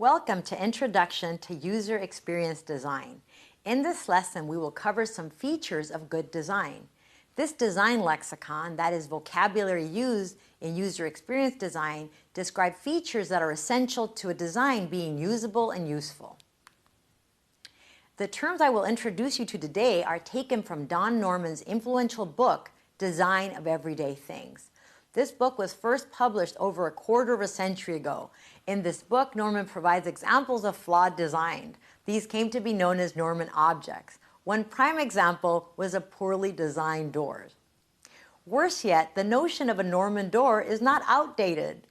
Welcome to Introduction to User Experience Design. In this lesson, we will cover some features of good design. This design lexicon, that is vocabulary used in user experience design, describe features that are essential to a design being usable and useful. The terms I will introduce you to today are taken from Don Norman's influential book, Design of Everyday Things. This book was first published over a quarter of a century ago. In this book, Norman provides examples of flawed design. These came to be known as Norman objects. One prime example was a poorly designed door. Worse yet, the notion of a Norman door is not outdated.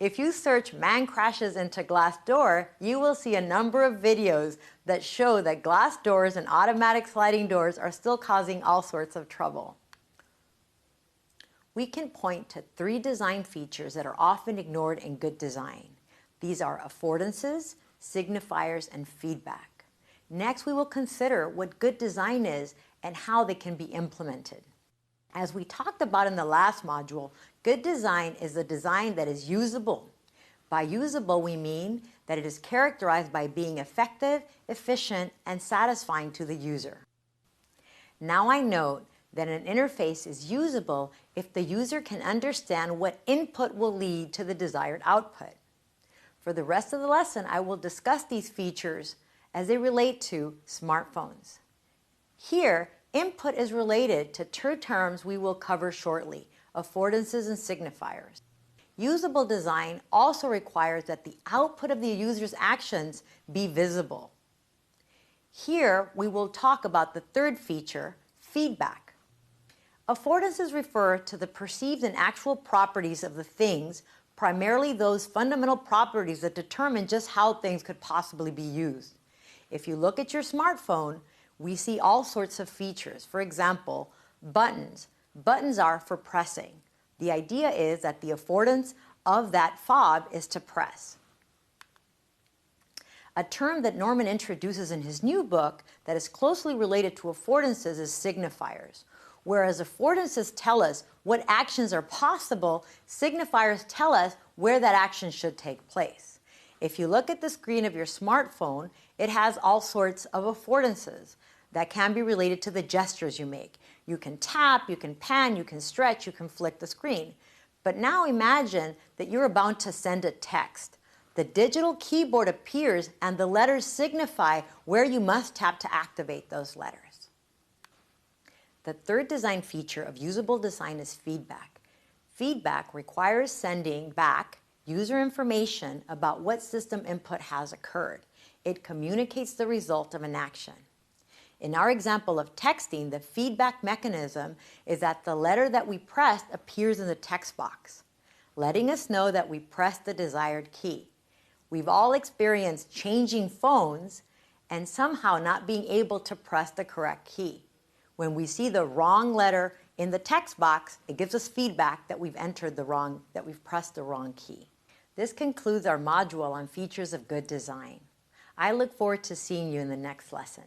If you search "man crashes into glass door," you will see a number of videos that show that glass doors and automatic sliding doors are still causing all sorts of trouble. We can point to three design features that are often ignored in good design. These are affordances, signifiers, and feedback. Next, we will consider what good design is and how they can be implemented. As we talked about in the last module, good design is a design that is usable. By usable, we mean that it is characterized by being effective, efficient, and satisfying to the user. Now I note that an interface is usable if the user can understand what input will lead to the desired output. For the rest of the lesson, I will discuss these features as they relate to smartphones. Here, input is related to two terms we will cover shortly, affordances and signifiers. Usable design also requires that the output of the user's actions be visible. Here, we will talk about the third feature, feedback. Affordances refer to the perceived and actual properties of the things, primarily those fundamental properties that determine just how things could possibly be used. If you look at your smartphone, we see all sorts of features. For example, buttons. Buttons are for pressing. The idea is that the affordance of that fob is to press. A term that Norman introduces in his new book that is closely related to affordances is signifiers. Whereas affordances tell us what actions are possible, signifiers tell us where that action should take place. If you look at the screen of your smartphone, it has all sorts of affordances that can be related to the gestures you make. You can tap, you can pan, you can stretch, you can flick the screen. But now imagine that you're about to send a text. The digital keyboard appears and the letters signify where you must tap to activate those letters. The third design feature of usable design is feedback. Feedback requires sending back user information about what system input has occurred. It communicates the result of an action. In our example of texting, the feedback mechanism is that the letter that we pressed appears in the text box, letting us know that we pressed the desired key. We've all experienced changing phones and somehow not being able to press the correct key. When we see the wrong letter in the text box, it gives us feedback that we've pressed the wrong key. This concludes our module on features of good design. I look forward to seeing you in the next lesson.